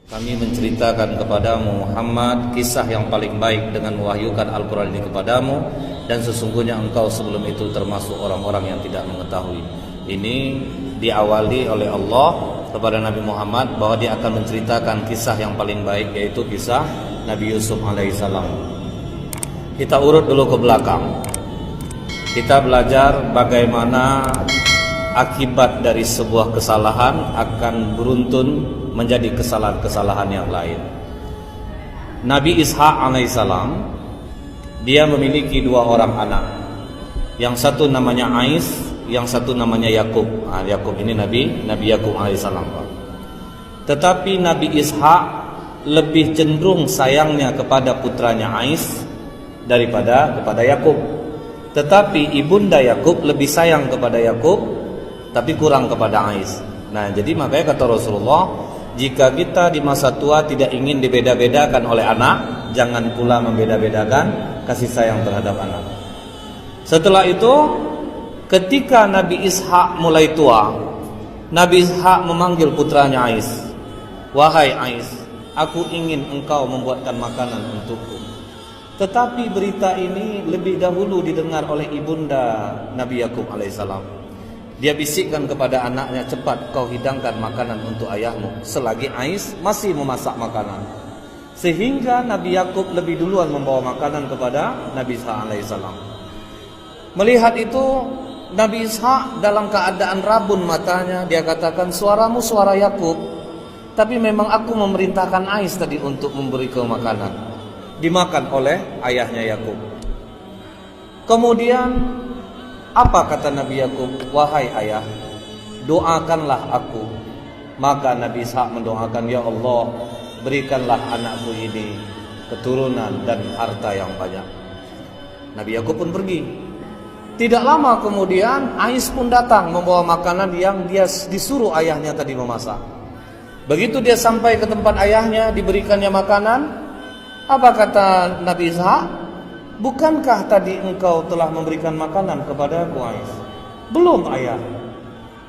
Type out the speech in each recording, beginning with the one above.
Kami menceritakan kepadamu Muhammad kisah yang paling baik dengan mewahyukan Al-Quran ini kepadamu, dan sesungguhnya engkau sebelum itu termasuk orang-orang yang tidak mengetahui. Ini diawali oleh Allah kepada Nabi Muhammad bahwa dia akan menceritakan kisah yang paling baik, yaitu kisah Nabi Yusuf alaihissalam. Kita urut dulu ke belakang. Kita belajar bagaimana akibat dari sebuah kesalahan akan beruntun menjadi kesalahan-kesalahan yang lain. Nabi Ishak alaihissalam, dia memiliki dua orang anak. Yang satu namanya Ais, yang satu namanya Yakub. Yakub ini Nabi Yakub alaihissalam. Tetapi Nabi Ishak lebih cenderung sayangnya kepada putranya Ais daripada kepada Yakub. Tetapi ibunda Yakub lebih sayang kepada Yakub, tapi kurang kepada Ais. Nah, jadi makanya kata Rasulullah, jika kita di masa tua tidak ingin dibeda-bedakan oleh anak, jangan pula membeda-bedakan kasih sayang terhadap anak. Setelah itu, ketika Nabi Ishak mulai tua, Nabi Ishak memanggil putranya Ais. Wahai Ais, aku ingin engkau membuatkan makanan untukku. Tetapi berita ini lebih dahulu didengar oleh ibunda Nabi Yakub alaihissalam. Dia bisikkan kepada anaknya, cepat kau hidangkan makanan untuk ayahmu, selagi Ais masih memasak makanan. Sehingga Nabi Yakub lebih duluan membawa makanan kepada Nabi Ishak alaihissalam. Melihat itu, Nabi Ishak dalam keadaan rabun matanya, dia katakan, suaramu suara Yakub, tapi memang aku memerintahkan Ais tadi untuk memberi kau makanan. Dimakan oleh ayahnya Yakub. Kemudian apa kata Nabi Yakub? Wahai ayah, doakanlah aku. Maka Nabi Ishak mendoakan, ya Allah, berikanlah anakku ini keturunan dan harta yang banyak. Nabi Yakub pun pergi. Tidak lama kemudian Ais pun datang membawa makanan yang dia disuruh ayahnya tadi memasak. Begitu dia sampai ke tempat ayahnya, diberikannya makanan. Apa kata Nabi Ishak? Bukankah tadi engkau telah memberikan makanan kepada aku, Ais? Belum, ayah.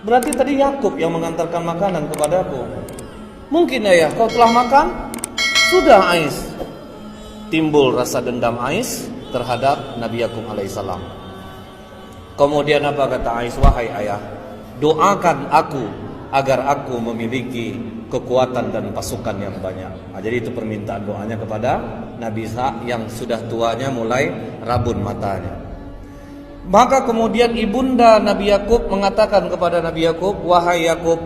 Berarti tadi Yakub yang mengantarkan makanan kepadaku. Mungkin ayah, kau telah makan? Sudah, Ais. Timbul rasa dendam Ais terhadap Nabi Yakub alaihissalam. Kemudian apa kata Ais? Wahai ayah, doakan aku agar aku memiliki kekuatan dan pasukan yang banyak. Jadi itu permintaan doanya kepada Nabi Ishak yang sudah tuanya mulai rabun matanya. Maka kemudian ibunda Nabi Yakub mengatakan kepada Nabi Yakub, wahai Yakub,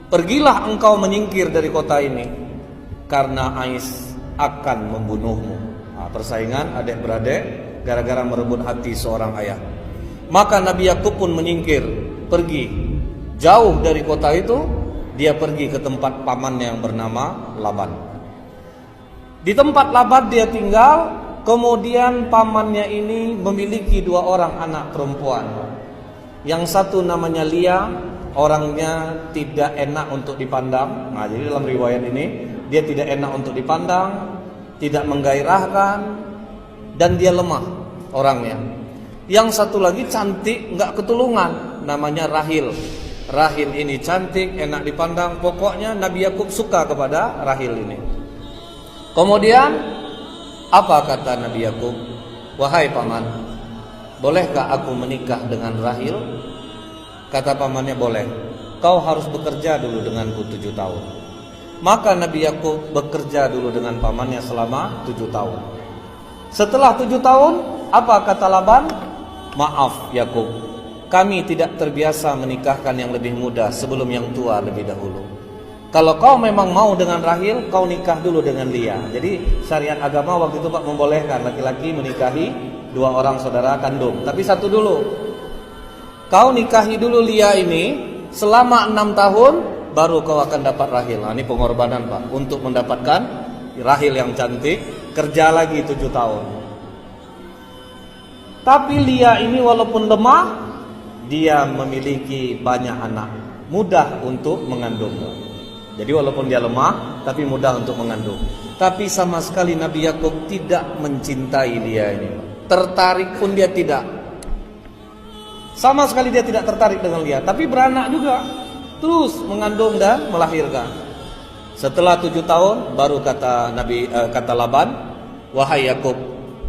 pergilah engkau menyingkir dari kota ini, karena Ais akan membunuhmu. Persaingan adik-beradik gara-gara merebut hati seorang ayah. Maka Nabi Yakub pun menyingkir, pergi jauh dari kota itu. Dia pergi ke tempat pamannya yang bernama Laban. Di tempat Laban dia tinggal. Kemudian pamannya ini memiliki dua orang anak perempuan. Yang satu namanya Lia, orangnya tidak enak untuk dipandang. Nah, jadi dalam riwayat ini dia tidak enak untuk dipandang, tidak menggairahkan, dan dia lemah orangnya. Yang satu lagi cantik, nggak ketulungan, namanya Rahil. Rahil ini cantik, enak dipandang. Pokoknya Nabi Yakub suka kepada Rahil ini. Kemudian apa kata Nabi Yakub? Wahai paman, bolehkah aku menikah dengan Rahil? Kata pamannya, boleh. Kau harus bekerja dulu denganku 7 tahun. Maka Nabi Yakub bekerja dulu dengan pamannya selama 7 tahun. Setelah 7 tahun, apa kata Laban? Maaf Yakub, kami tidak terbiasa menikahkan yang lebih muda sebelum yang tua lebih dahulu. Kalau kau memang mau dengan Rahil, kau nikah dulu dengan Lia. Jadi syariat agama waktu itu Pak membolehkan laki-laki menikahi dua orang saudara kandung. Tapi satu dulu, kau nikahi dulu Lia ini selama 6 tahun, baru kau akan dapat Rahil. Nah, ini pengorbanan Pak untuk mendapatkan Rahil yang cantik. Kerja lagi 7 tahun. Tapi Lia ini walaupun lemah, dia memiliki banyak anak, mudah untuk mengandung. Jadi walaupun dia lemah, tapi mudah untuk mengandung. Tapi sama sekali Nabi Yakub tidak mencintai dia ini. Tertarik pun dia tidak. Sama sekali dia tidak tertarik dengan dia. Tapi beranak juga, terus mengandung dan melahirkan. Setelah 7 tahun baru kata Laban, wahai Yakub,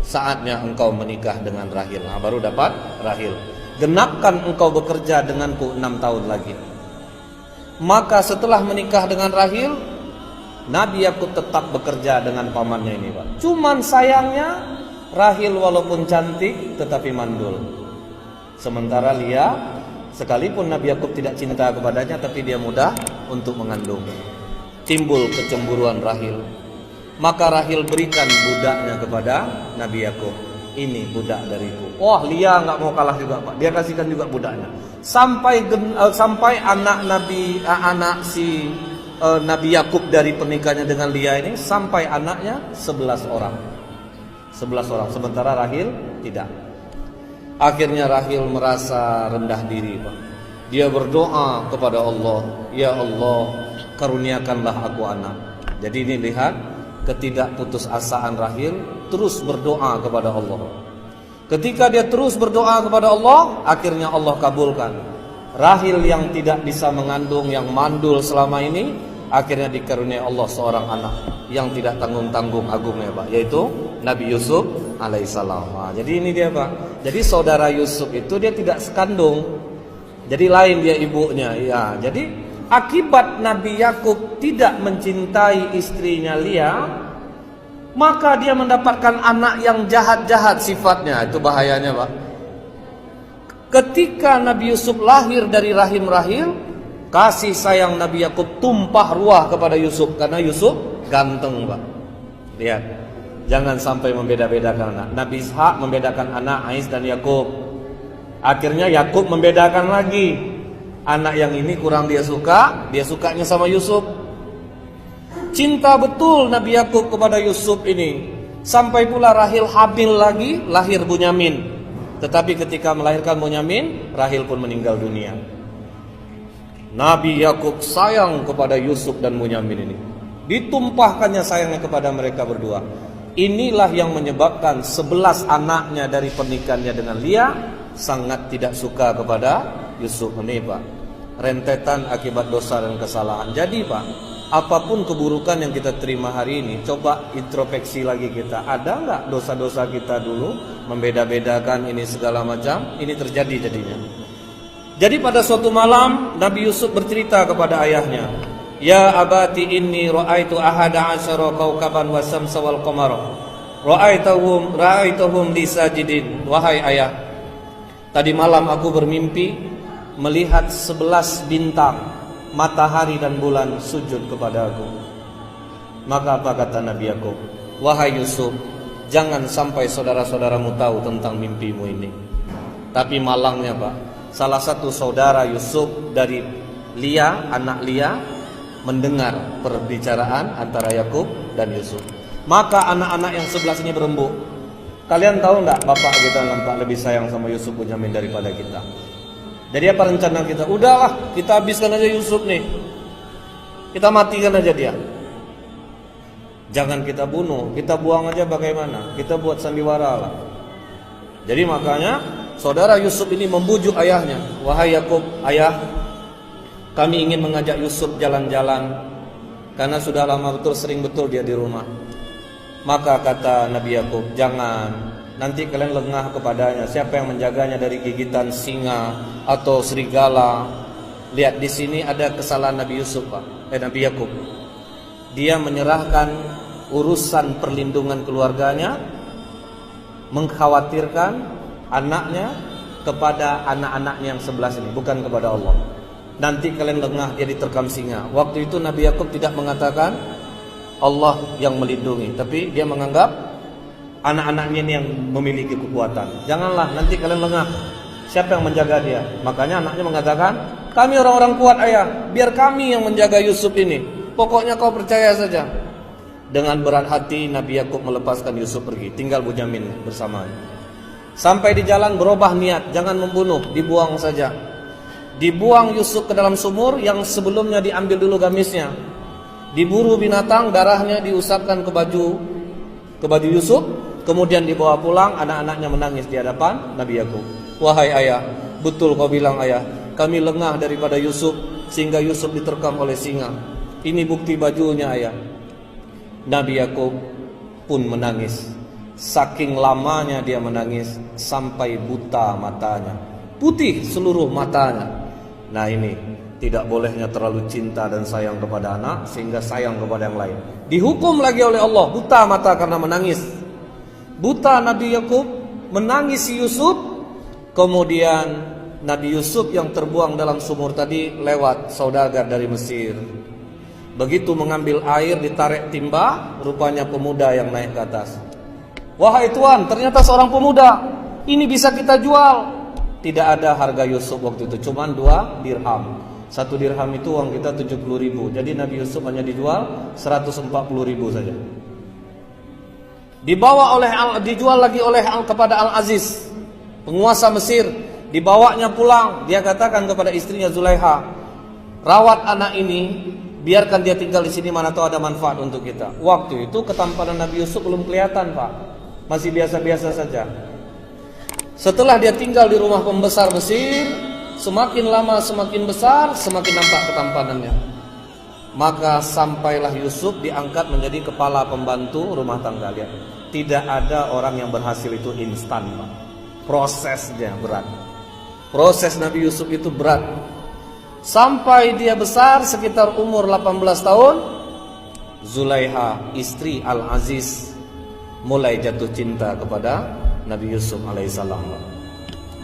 saatnya engkau menikah dengan Rahil. Nah, baru dapat Rahil. Genapkan engkau bekerja denganku 6 tahun lagi. Maka setelah menikah dengan Rahil, Nabi Yakub tetap bekerja dengan pamannya ini, Pak. Cuman sayangnya Rahil walaupun cantik tetapi mandul. Sementara Lia, sekalipun Nabi Yakub tidak cinta kepadanya, tapi dia mudah untuk mengandung. Timbul kecemburuan Rahil. Maka Rahil berikan budaknya kepada Nabi Yakub. Ini budak dariku. Wah, Lia nggak mau kalah juga, Pak. Dia kasihkan juga budaknya. Sampai anak Nabi Yakub dari pernikahannya dengan Lia ini, sampai anaknya 11 orang. 11 orang. Sementara Rahil tidak. Akhirnya Rahil merasa rendah diri, Pak. Dia berdoa kepada Allah, ya Allah, karuniakanlah aku anak. Jadi ini lihat ketidakputusasaan Rahil, terus berdoa kepada Allah. Ketika dia terus berdoa kepada Allah, akhirnya Allah kabulkan. Rahil yang tidak bisa mengandung, yang mandul selama ini, akhirnya dikaruniai Allah seorang anak yang tidak tanggung-tanggung agungnya, Pak, yaitu Nabi Yusuf alaihissalam. Nah, jadi ini dia, Pak. Jadi saudara Yusuf itu dia tidak sekandung. Jadi lain dia ibunya, ya. Jadi akibat Nabi Yakub tidak mencintai istrinya Lia, maka dia mendapatkan anak yang jahat-jahat sifatnya. Itu bahayanya, Pak. Ketika Nabi Yusuf lahir dari rahim Rahil, kasih sayang Nabi Yakub tumpah ruah kepada Yusuf karena Yusuf ganteng, Pak. Lihat, jangan sampai membeda-bedakan anak. Nabi Ishak membedakan anak Ais dan Yakub. Akhirnya Yakub membedakan lagi. Anak yang ini kurang dia sukanya sama Yusuf. Cinta betul Nabi Yakub kepada Yusuf ini. Sampai pula Rahil hamil lagi, lahir Bunyamin. Tetapi ketika melahirkan Bunyamin, Rahil pun meninggal dunia. Nabi Yakub sayang kepada Yusuf dan Bunyamin ini. Ditumpahkannya sayangnya kepada mereka berdua. Inilah yang menyebabkan 11 anaknya dari pernikahannya dengan Lia sangat tidak suka kepada Yusuf ini, Pak. Rentetan akibat dosa dan kesalahan. Jadi, Pak, apapun keburukan yang kita terima hari ini, coba introspeksi lagi kita. Ada nggak dosa-dosa kita dulu membeda-bedakan ini segala macam? Ini terjadi jadinya. Jadi pada suatu malam Nabi Yusuf bercerita kepada ayahnya, "Ya abati inni ra'aitu ahada asyara kaukaban wa syamsa wal qamara. Ra'aituhum li sajidin." Wahai ayah, tadi malam aku bermimpi melihat 11 bintang, matahari dan bulan sujud kepada aku. Maka apa kata Nabi Yakub? Wahai Yusuf, jangan sampai saudara-saudaramu tahu tentang mimpimu ini. Tapi malangnya, Pak, salah satu saudara Yusuf dari Lia, anak Lia, mendengar perbicaraan antara Yakub dan Yusuf. Maka anak-anak yang 11 ini berembuk. Kalian tahu enggak, bapak kita nampak lebih sayang sama Yusuf Bunyamin daripada kita. Jadi apa rencana kita? Udahlah, kita habiskan aja Yusuf nih. Kita matikan aja dia. Jangan kita bunuh, kita buang aja bagaimana? Kita buat sandiwara lah. Jadi makanya saudara Yusuf ini membujuk ayahnya. Wahai Yakub, ayah, kami ingin mengajak Yusuf jalan-jalan karena sudah lama betul, sering betul dia di rumah. Maka kata Nabi Yakub, jangan. Nanti kalian lengah kepadanya. Siapa yang menjaganya dari gigitan singa atau serigala? Lihat di sini ada kesalahan Nabi Yusuf, Pak. Nabi Yakub. Dia menyerahkan urusan perlindungan keluarganya, mengkhawatirkan anaknya kepada anak-anaknya yang 11 ini, bukan kepada Allah. Nanti kalian lengah, dia diterkam singa. Waktu itu Nabi Yakub tidak mengatakan Allah yang melindungi, tapi dia menganggap anak-anaknya ini yang memiliki kekuatan. Janganlah, nanti kalian lengah. Siapa yang menjaga dia? Makanya anaknya mengatakan, kami orang-orang kuat ayah, biar kami yang menjaga Yusuf ini. Pokoknya kau percaya saja. Dengan berat hati Nabi Yakub melepaskan Yusuf pergi, tinggal Bunyamin bersamanya. Sampai di jalan berubah niat, jangan membunuh, dibuang saja. Dibuang Yusuf ke dalam sumur yang sebelumnya diambil dulu gamisnya. Diburu binatang, darahnya diusapkan ke baju Yusuf. Kemudian dibawa pulang, anak-anaknya menangis di hadapan Nabi Yakub. Wahai ayah, betul kau bilang ayah, kami lengah daripada Yusuf sehingga Yusuf diterkam oleh singa. Ini bukti bajunya ayah. Nabi Yakub pun menangis. Saking lamanya dia menangis sampai buta matanya, putih seluruh matanya. Nah ini tidak bolehnya terlalu cinta dan sayang kepada anak sehingga sayang kepada yang lain. Dihukum lagi oleh Allah buta mata karena menangis. Buta Nabi Yakub menangis Yusuf. Kemudian Nabi Yusuf yang terbuang dalam sumur tadi lewat saudagar dari Mesir. Begitu mengambil air ditarik timba, rupanya pemuda yang naik ke atas. Wahai Tuan, ternyata seorang pemuda. Ini bisa kita jual. Tidak ada harga Yusuf waktu itu, cuma 2 dirham. 1 dirham itu uang kita 70.000. Jadi Nabi Yusuf hanya dijual 140.000 saja. Dijual lagi kepada Al-Aziz, penguasa Mesir. Dibawanya pulang. Dia katakan kepada istrinya Zulaiha, rawat anak ini, biarkan dia tinggal di sini, mana tahu ada manfaat untuk kita. Waktu itu ketampanan Nabi Yusuf belum kelihatan, Pak. Masih biasa-biasa saja. Setelah dia tinggal di rumah pembesar Mesir, semakin lama semakin besar, semakin nampak ketampanannya. Maka sampailah Yusuf diangkat menjadi kepala pembantu rumah tangga. Lihat, tidak ada orang yang berhasil itu instan, Pak. Prosesnya berat. Proses Nabi Yusuf itu berat. Sampai dia besar sekitar umur 18 tahun, Zulaiha istri Al-Aziz mulai jatuh cinta kepada Nabi Yusuf alaihissalam.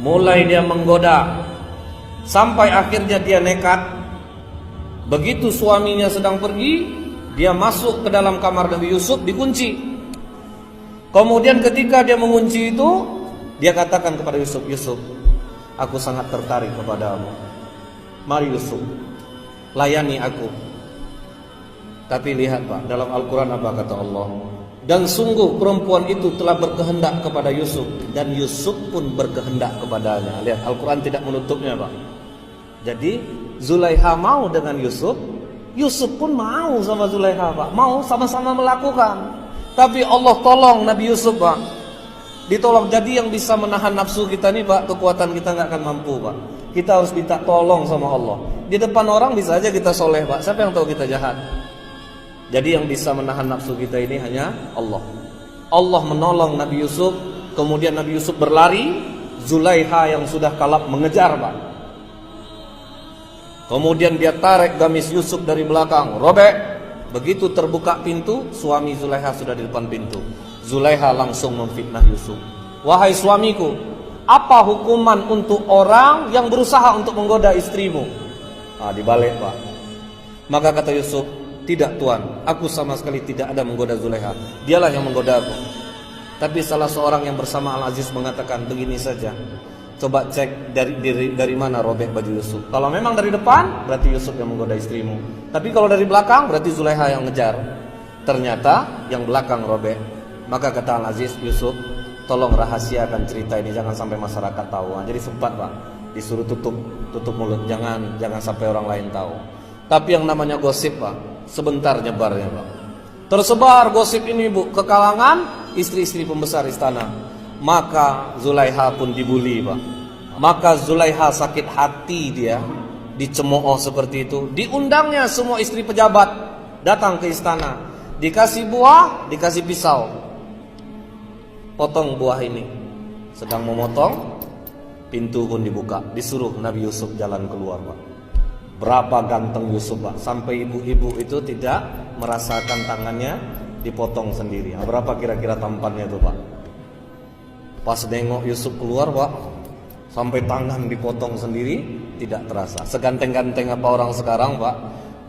Mulai dia menggoda, sampai akhirnya dia nekat. Begitu suaminya sedang pergi, dia masuk ke dalam kamar Nabi Yusuf, dikunci. Kemudian ketika dia mengunci itu, dia katakan kepada Yusuf, Yusuf, aku sangat tertarik kepadamu. Mari Yusuf, layani aku. Tapi lihat Pak, dalam Al-Quran apa kata Allah? Dan sungguh perempuan itu telah berkehendak kepada Yusuf, dan Yusuf pun berkehendak kepadanya. Lihat, Al-Quran tidak menutupnya Pak. Jadi Zulaiha mau dengan Yusuf, Yusuf pun mau sama Zulaiha Pak. Mau sama-sama melakukan. Tapi Allah tolong Nabi Yusuf Pak. Ditolong. Jadi yang bisa menahan nafsu kita nih Pak, kekuatan kita gak akan mampu Pak. Kita harus minta tolong sama Allah. Di depan orang bisa aja kita soleh Pak. Siapa yang tahu kita jahat? Jadi yang bisa menahan nafsu kita ini hanya Allah. Allah menolong Nabi Yusuf. Kemudian Nabi Yusuf berlari, Zulaiha yang sudah kalap mengejar Pak. Kemudian dia tarik gamis Yusuf dari belakang, robek. Begitu terbuka pintu, suami Zulaiha sudah di depan pintu. Zulaiha langsung memfitnah Yusuf. Wahai suamiku, apa hukuman untuk orang yang berusaha untuk menggoda istrimu? Dibalik Pak. Maka kata Yusuf, tidak Tuan, aku sama sekali tidak ada menggoda Zulaiha. Dialah yang menggoda aku. Tapi salah seorang yang bersama Al-Aziz mengatakan, begini saja, coba cek dari mana robek baju Yusuf. Kalau memang dari depan, berarti Yusuf yang menggoda istrimu. Tapi kalau dari belakang, berarti Zulaiha yang ngejar. Ternyata yang belakang robek. Maka kata Al-Aziz, Yusuf, tolong rahasiakan cerita ini, jangan sampai masyarakat tahu. Jadi sempat Pak, disuruh tutup mulut, jangan sampai orang lain tahu. Tapi yang namanya gosip Pak, sebentar nyebarnya Pak. Tersebar gosip ini Bu ke kalangan istri-istri pembesar istana. Maka Zulaiha pun dibuli Pak. Maka Zulaiha sakit hati, dia dicemooh seperti itu. Diundangnya semua istri pejabat datang ke istana. Dikasih buah, dikasih pisau. Potong buah ini. Sedang memotong, pintu pun dibuka. Disuruh Nabi Yusuf jalan keluar Pak. Berapa ganteng Yusuf Pak, sampai ibu-ibu itu tidak merasakan tangannya dipotong sendiri. Berapa kira-kira tampannya itu Pak? Pas nengok Yusuf keluar Pak, sampai tangan dipotong sendiri, tidak terasa. Seganteng-ganteng apa orang sekarang Pak,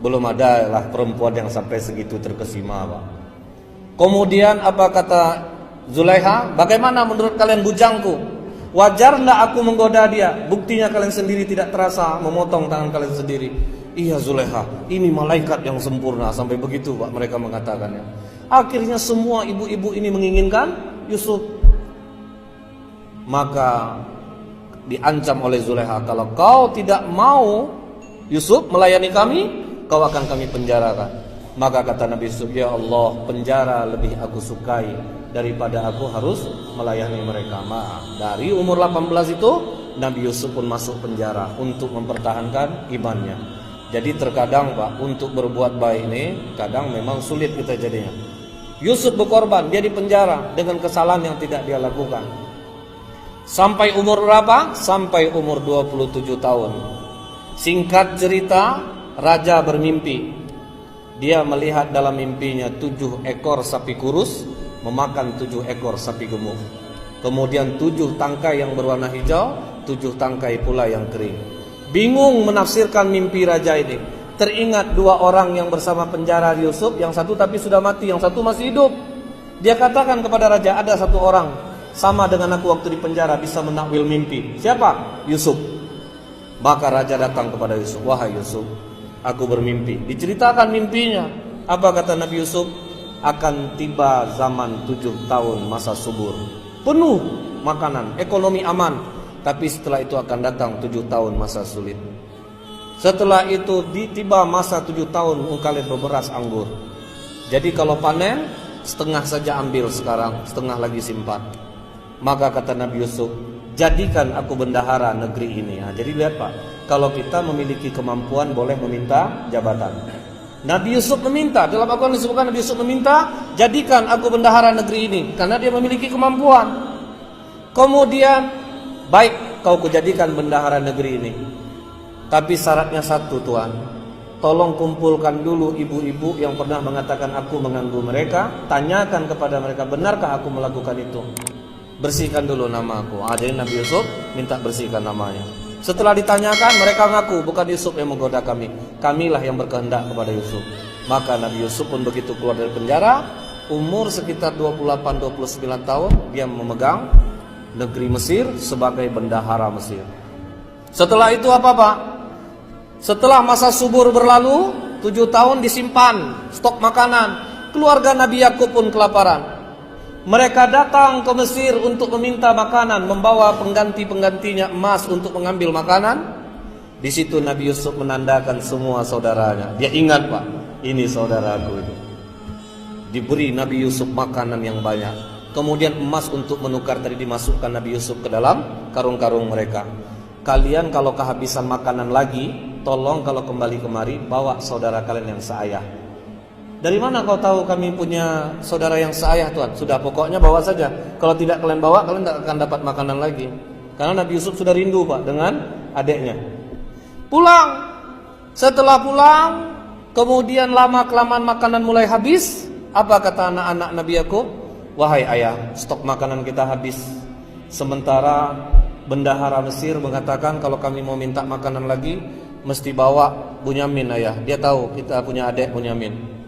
belum ada lah perempuan yang sampai segitu terkesima Pak. Kemudian apa kata Zulaiha? Bagaimana menurut kalian bujangku? Wajar enggak aku menggoda dia? Buktinya kalian sendiri tidak terasa memotong tangan kalian sendiri. Iya Zulaiha, ini malaikat yang sempurna. Sampai begitu Pak mereka mengatakannya. Akhirnya semua ibu-ibu ini menginginkan Yusuf. Maka diancam oleh Zulaiha, kalau kau tidak mau Yusuf melayani kami, kau akan kami penjarakan. Maka kata Nabi Yusuf, ya Allah, penjara lebih aku sukai daripada aku harus melayani mereka. Dari umur 18 itu Nabi Yusuf pun masuk penjara untuk mempertahankan imannya. Jadi terkadang Pak, untuk berbuat baik ini kadang memang sulit kita jadinya. Yusuf berkorban, dia dipenjara dengan kesalahan yang tidak dia lakukan. Sampai umur berapa? Sampai umur 27 tahun. Singkat cerita, raja bermimpi. Dia melihat dalam mimpinya 7 ekor sapi kurus memakan 7 ekor sapi gemuk. Kemudian 7 tangkai yang berwarna hijau, 7 tangkai pula yang kering. Bingung menafsirkan mimpi raja ini. Teringat 2 orang yang bersama penjara Yusuf, yang satu tapi sudah mati, yang satu masih hidup. Dia katakan kepada raja, ada 1 orang sama dengan aku waktu di penjara, bisa menakwil mimpi. Siapa? Yusuf. Maka raja datang kepada Yusuf, wahai Yusuf, aku bermimpi. Diceritakan mimpinya. Apa kata Nabi Yusuf? Akan tiba zaman 7 tahun masa subur, penuh makanan, ekonomi aman. Tapi setelah itu akan datang 7 tahun masa sulit. Setelah itu tiba masa 7 tahun kalian berberas anggur. Jadi kalau panen, setengah saja ambil sekarang, setengah lagi simpan. Maka kata Nabi Yusuf, jadikan aku bendahara negeri ini. Nah, jadi lihat Pak, kalau kita memiliki kemampuan boleh meminta jabatan. Nabi Yusuf meminta, dalam Al-Quran disebutkan Nabi Yusuf meminta, jadikan aku bendahara negeri ini, karena dia memiliki kemampuan. Kemudian, baik kau kujadikan bendahara negeri ini, tapi syaratnya satu Tuhan, tolong kumpulkan dulu ibu-ibu yang pernah mengatakan aku mengganggu mereka, tanyakan kepada mereka, benarkah aku melakukan itu? Bersihkan dulu nama aku. Jadi Nabi Yusuf minta bersihkan namanya. Setelah ditanyakan, mereka ngaku bukan Yusuf yang menggoda kami, kamilah yang berkehendak kepada Yusuf. Maka Nabi Yusuf pun begitu keluar dari penjara, umur sekitar 28-29 tahun, dia memegang negeri Mesir sebagai bendahara Mesir. Setelah itu apa Pak? Setelah masa subur berlalu, 7 tahun disimpan stok makanan. Keluarga Nabi Yakub pun kelaparan. Mereka datang ke Mesir untuk meminta makanan, membawa pengganti-penggantinya emas untuk mengambil makanan. Di situ Nabi Yusuf menandakan semua saudaranya. Dia ingat Pak, ini saudaraku itu. Diberi Nabi Yusuf makanan yang banyak. Kemudian emas untuk menukar tadi dimasukkan Nabi Yusuf ke dalam karung-karung mereka. Kalian kalau kehabisan makanan lagi, tolong kalau kembali kemari bawa saudara kalian yang seayah. Dari mana kau tahu kami punya saudara yang seayah Tuhan? Sudah pokoknya bawa saja. Kalau tidak kalian bawa, kalian tidak akan dapat makanan lagi. Karena Nabi Yusuf sudah rindu Pak dengan adiknya. Pulang. Setelah pulang, kemudian lama-kelamaan makanan mulai habis. Apa kata anak-anak Nabi Yakub? Wahai ayah, stok makanan kita habis. Sementara bendahara Mesir mengatakan kalau kami mau minta makanan lagi, mesti bawa Bunyamin ayah. Dia tahu kita punya adik Bunyamin.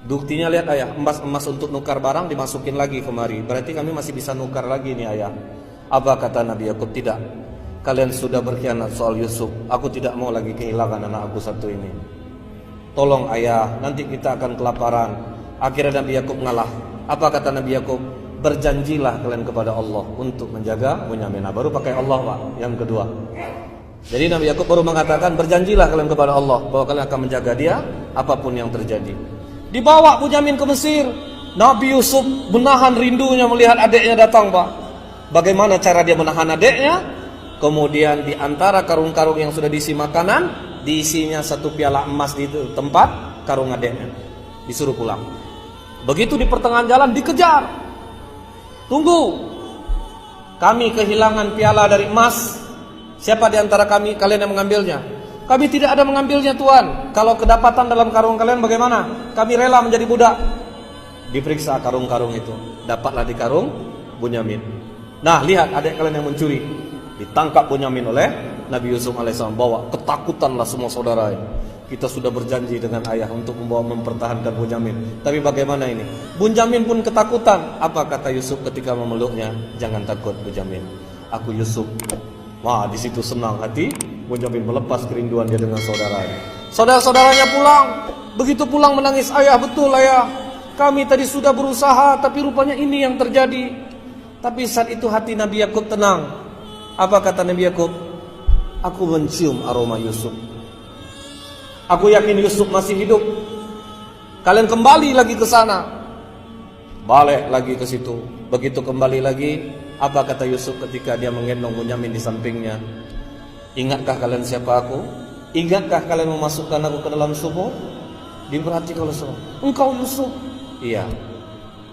Buktinya lihat ayah, emas-emas untuk nukar barang dimasukin lagi kemari. Berarti kami masih bisa nukar lagi nih ayah. Apa kata Nabi Yakub? Tidak. Kalian sudah berkhianat soal Yusuf. Aku tidak mau lagi kehilangan anak aku satu ini. Tolong ayah, nanti kita akan kelaparan. Akhirnya Nabi Yakub ngalah. Apa kata Nabi Yakub? Berjanjilah kalian kepada Allah untuk menjaga Bunyamin. Baru pakai Allah Pak, yang kedua. Jadi Nabi Yakub baru mengatakan berjanjilah kalian kepada Allah bahwa kalian akan menjaga dia apapun yang terjadi. Dibawa Bunyamin ke Mesir. Nabi Yusuf menahan rindunya melihat adiknya datang Pak. Bagaimana cara dia menahan adiknya? Kemudian di antara karung-karung yang sudah diisi makanan, diisinya 1 piala emas di tempat karung adiknya. Disuruh pulang. Begitu di pertengahan jalan dikejar. Tunggu. Kami kehilangan piala dari emas. Siapa di antara kalian yang mengambilnya? Kami tidak ada mengambilnya Tuhan. Kalau kedapatan dalam karung kalian bagaimana? Kami rela menjadi budak. Diperiksa karung-karung itu. Dapatlah di karung Bunyamin. Nah lihat adik kalian yang mencuri. Ditangkap Bunyamin oleh Nabi Yusuf alaihissalam. Bawa ketakutanlah semua saudara. Kita sudah berjanji dengan ayah untuk mempertahankan Bunyamin. Tapi bagaimana ini? Bunyamin pun ketakutan. Apa kata Yusuf ketika memeluknya? Jangan takut Bunyamin. Aku Yusuf. Wah, di situ senang hati. Bunyamin melepas kerinduan dia dengan saudaranya. Saudara-saudaranya pulang. Begitu pulang menangis. Ayah, betul ayah. Kami tadi sudah berusaha, tapi rupanya ini yang terjadi. Tapi saat itu hati Nabi Yakub tenang. Apa kata Nabi Yakub? Aku mencium aroma Yusuf. Aku yakin Yusuf masih hidup. Kalian kembali lagi ke sana. Balik lagi ke situ. Begitu kembali lagi, apa kata Yusuf ketika dia menggendong Bunyamin di sampingnya? Ingatkah kalian siapa aku? Ingatkah kalian memasukkan aku ke dalam sumur? Diperhatikan oleh Rasulullah. Engkau Yusuf. Iya.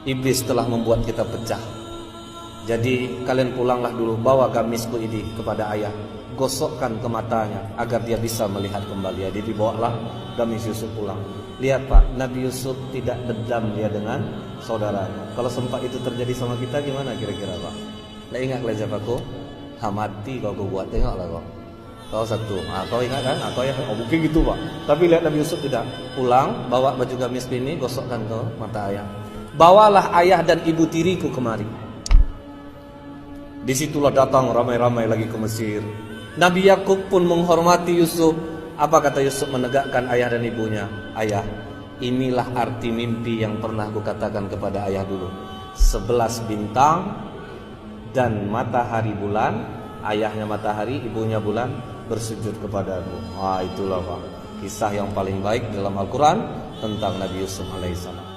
Iblis telah membuat kita pecah. Jadi kalian pulanglah dulu, bawa gamisku ini kepada ayah, gosokkan ke matanya agar dia bisa melihat kembali. Jadi dibawalah gamis Yusuf pulang. Lihat Pak, Nabi Yusuf tidak dendam dia dengan saudaranya. Kalau sempat itu terjadi sama kita gimana kira-kira Pak? Nah, ingat kalian siapaku? Mati kau buat, tengoklah kau. Kau satu, kau ingat kan? Kau ya, mungkin gitu Pak. Tapi lihat Nabi Yusuf tidak. Pulang, bawa baju gamis ini, gosokkan ke mata ayah. Bawalah ayah dan ibu tiriku kemari. Disitulah datang ramai-ramai lagi ke Mesir. Nabi Yakub pun menghormati Yusuf. Apa kata Yusuf menegakkan ayah dan ibunya? Ayah, inilah arti mimpi yang pernah aku katakan kepada ayah dulu. 11 bintang dan matahari bulan. Ayahnya matahari, ibunya bulan, bersujud kepadaku. Itulah Pak, kisah yang paling baik dalam Al-Quran tentang Nabi Yusuf alaihissalam.